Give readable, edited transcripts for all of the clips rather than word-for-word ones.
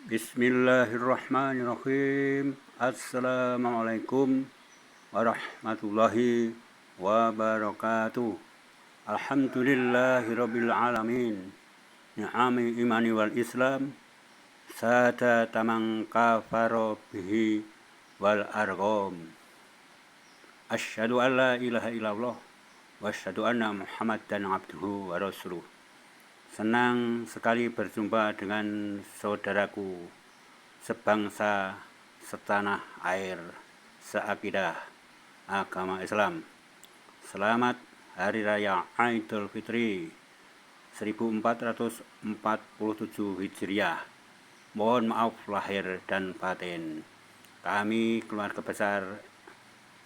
Bismillahirrahmanirrahim. Assalamualaikum warahmatullahi wabarakatuh. Alhamdulillahirabbil alamin. Ni'ami imani wal Islam sada tamang kafaro bihi wal argham. Asyhadu an la ilaha illallah wa asyhadu anna Muhammadan abduhu wa rasuluh. Senang sekali berjumpa dengan saudaraku sebangsa, setanah air, seakidah agama Islam. Selamat Hari Raya Idul Fitri 1447 Hijriah. Mohon maaf lahir dan batin. Kami keluarga besar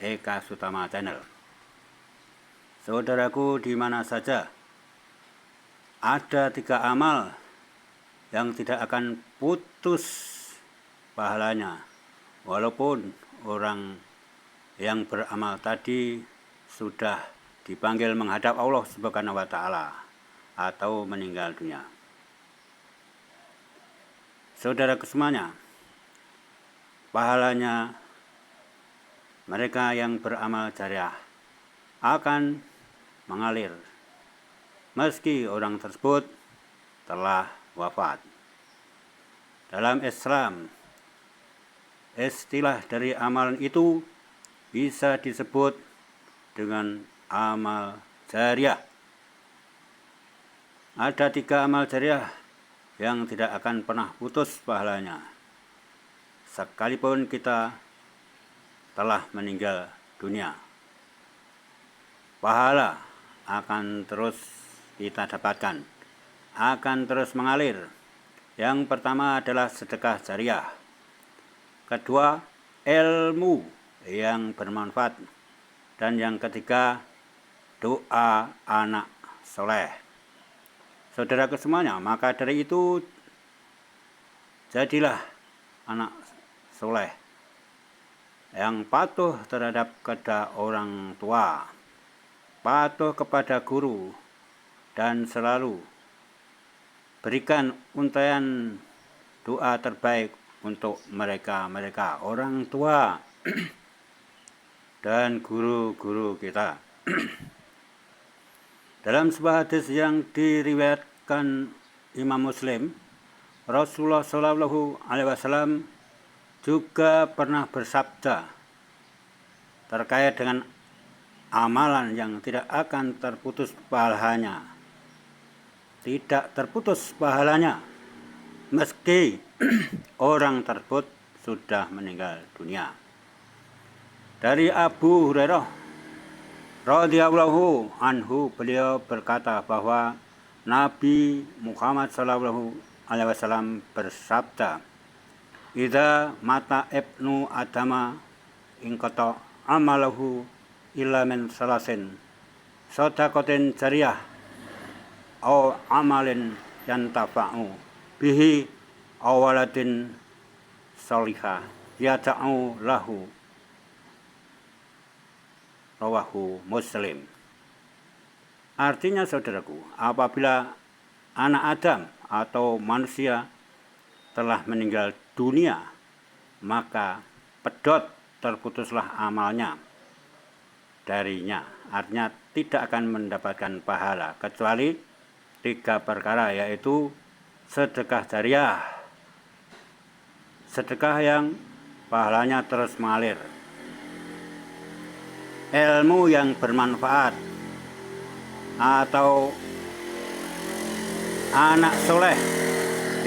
Eka Sutama Channel. Saudaraku di mana saja, ada 3 amal yang tidak akan putus pahalanya, walaupun orang yang beramal tadi sudah dipanggil menghadap Allah Subhanahu wa Ta'ala atau meninggal dunia. Saudara kesemuanya, pahalanya mereka yang beramal jariah akan mengalir meski orang tersebut telah wafat. Dalam Islam, istilah dari amalan itu bisa disebut dengan amal jariah. Ada 3 amal jariah yang tidak akan pernah putus pahalanya, sekalipun kita telah meninggal dunia. Pahala akan terus kita dapatkan, akan terus mengalir. Yang pertama adalah sedekah jariah. Kedua, ilmu yang bermanfaat. Dan yang ketiga, doa anak soleh. Saudaraku semuanya, maka dari itu jadilah anak soleh yang patuh terhadap kedua orang tua, patuh kepada guru, dan selalu berikan untayan doa terbaik untuk mereka orang tua dan guru-guru kita. Dalam sebuah hadis yang diriwayatkan Imam Muslim, Rasulullah SAW juga pernah bersabda terkait dengan amalan yang tidak akan terputus pahalanya. Tidak terputus pahalanya meski orang tersebut sudah meninggal dunia. Dari Abu Hurairah radhiyallahu anhu, beliau berkata bahwa Nabi Muhammad SAW bersabda, "Idza mata ibnu adama inqata amalahu illa min salasin shadaqatin jariyah aw amalin yantafa'u bihi awaladin salihah yada'u lahu." Rawahu Muslim. Artinya saudaraku, apabila anak Adam atau manusia telah meninggal dunia, maka pedot terputuslah amalnya darinya. Artinya tidak akan mendapatkan pahala kecuali 3 perkara, yaitu sedekah jariah, sedekah yang pahalanya terus mengalir, ilmu yang bermanfaat, atau anak soleh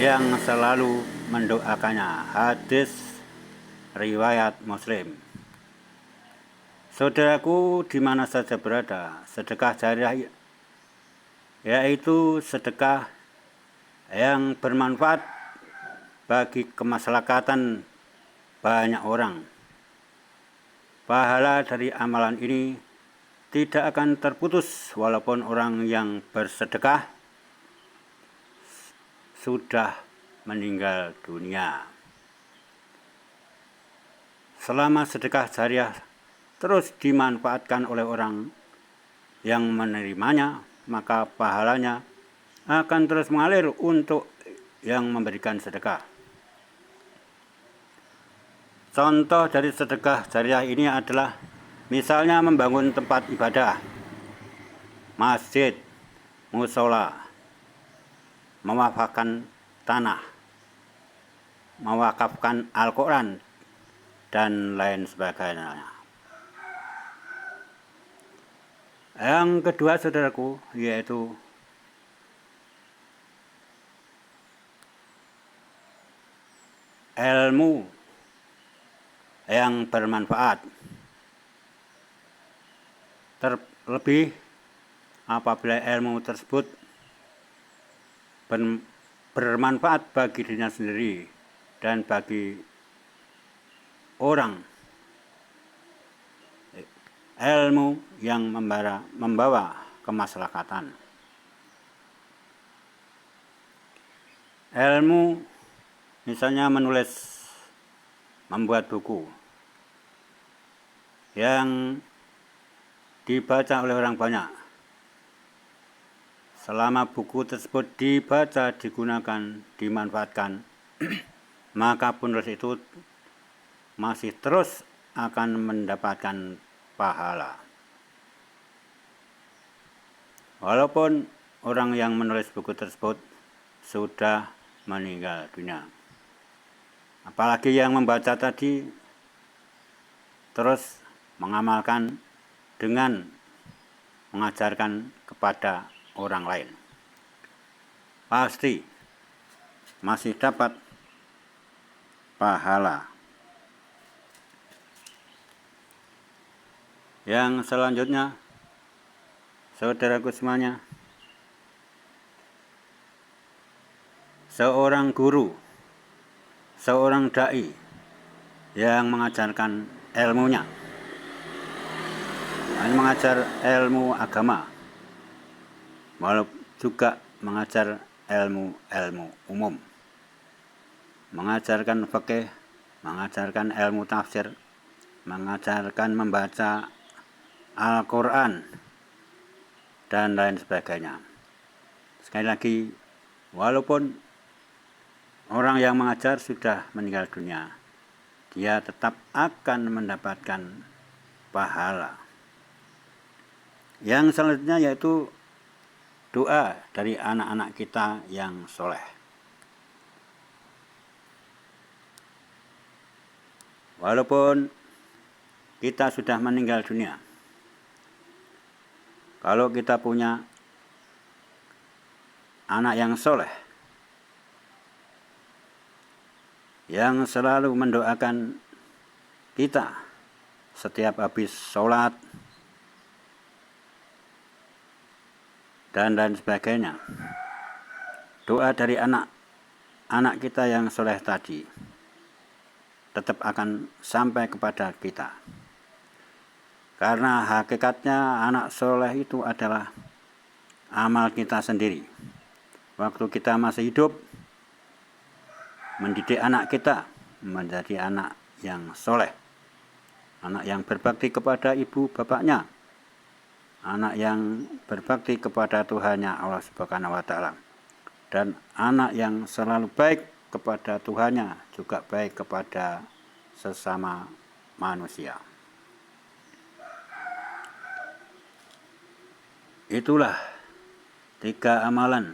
yang selalu mendoakannya. Hadis riwayat Muslim. Saudaraku di mana saja berada, sedekah jariah yaitu sedekah yang bermanfaat bagi kemaslahatan banyak orang. Pahala dari amalan ini tidak akan terputus walaupun orang yang bersedekah sudah meninggal dunia. Selama sedekah jariah terus dimanfaatkan oleh orang yang menerimanya, maka pahalanya akan terus mengalir untuk yang memberikan sedekah. Contoh dari sedekah jariah ini adalah misalnya membangun tempat ibadah, masjid, musola, mewakafkan tanah, mewakafkan Al-Quran, dan lain sebagainya. Yang kedua, saudaraku, yaitu ilmu yang bermanfaat. Terlebih apabila ilmu tersebut bermanfaat bagi dirinya sendiri dan bagi orang. Ilmu yang membawa kemaslahatan. Ilmu misalnya menulis, membuat buku yang dibaca oleh orang banyak. Selama buku tersebut dibaca, digunakan, dimanfaatkan, maka penulis itu masih terus akan mendapatkan pahala. Walaupun orang yang menulis buku tersebut sudah meninggal dunia. Apalagi yang membaca tadi terus mengamalkan dengan mengajarkan kepada orang lain, pasti masih dapat pahala. Yang selanjutnya, saudaraku semuanya, seorang guru, seorang dai yang mengajarkan ilmunya, mengajar ilmu agama, walaupun juga mengajar ilmu-ilmu umum, mengajarkan fikih, mengajarkan ilmu tafsir, mengajarkan membaca Al-Quran, dan lain sebagainya. Sekali lagi, walaupun orang yang mengajar sudah meninggal dunia, dia tetap akan mendapatkan pahala. Yang selanjutnya yaitu doa dari anak-anak kita yang soleh. Walaupun kita sudah meninggal dunia, kalau kita punya anak yang soleh, yang selalu mendoakan kita setiap habis sholat dan lain sebagainya, doa dari anak kita yang soleh tadi tetap akan sampai kepada kita. Karena hakikatnya anak soleh itu adalah amal kita sendiri. Waktu kita masih hidup, mendidik anak kita menjadi anak yang soleh, anak yang berbakti kepada ibu bapaknya, anak yang berbakti kepada Tuhannya Allah Subhanahu wa Ta'ala, dan anak yang selalu baik kepada Tuhannya, juga baik kepada sesama manusia. Itulah 3 amalan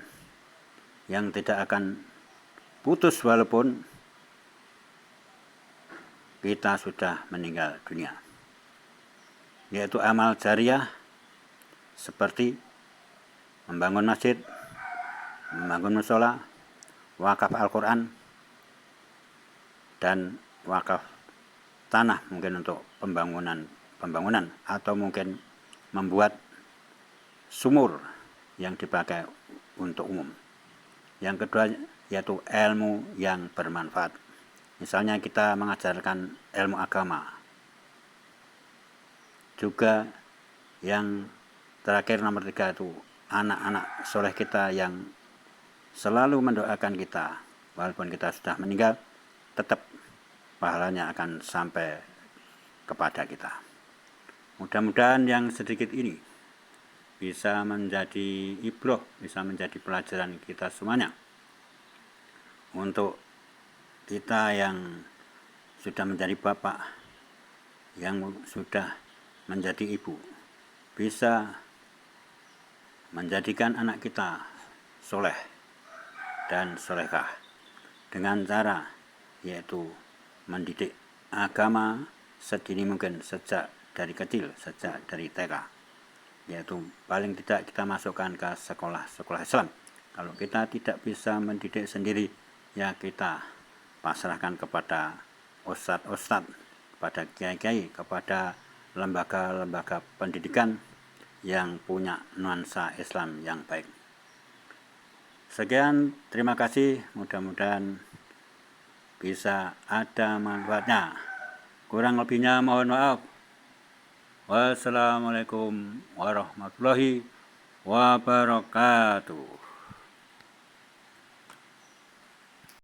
yang tidak akan putus walaupun kita sudah meninggal dunia, yaitu amal jariah seperti membangun masjid, membangun musola, wakaf Al-Quran, dan wakaf tanah mungkin untuk pembangunan atau mungkin membuat sumur yang dipakai untuk umum. Yang kedua yaitu ilmu yang bermanfaat. Misalnya kita mengajarkan ilmu agama. Juga yang terakhir nomor 3 itu anak-anak soleh kita yang selalu mendoakan kita. Walaupun kita sudah meninggal, tetap pahalanya akan sampai kepada kita. Mudah-mudahan yang sedikit ini bisa menjadi ibroh, bisa menjadi pelajaran kita semuanya. Untuk kita yang sudah menjadi bapak, yang sudah menjadi ibu, bisa menjadikan anak kita soleh dan solehah dengan cara yaitu mendidik agama sedini mungkin sejak dari kecil, sejak dari TK, yaitu paling tidak kita masukkan ke sekolah-sekolah Islam. Kalau kita tidak bisa mendidik sendiri, ya kita pasrahkan kepada ustadz-ustadz, kepada kiai-kiai, kepada lembaga-lembaga pendidikan yang punya nuansa Islam yang baik. Sekian, terima kasih, mudah-mudahan bisa ada manfaatnya. Kurang lebihnya mohon maaf. Wassalamualaikum warahmatullahi wabarakatuh.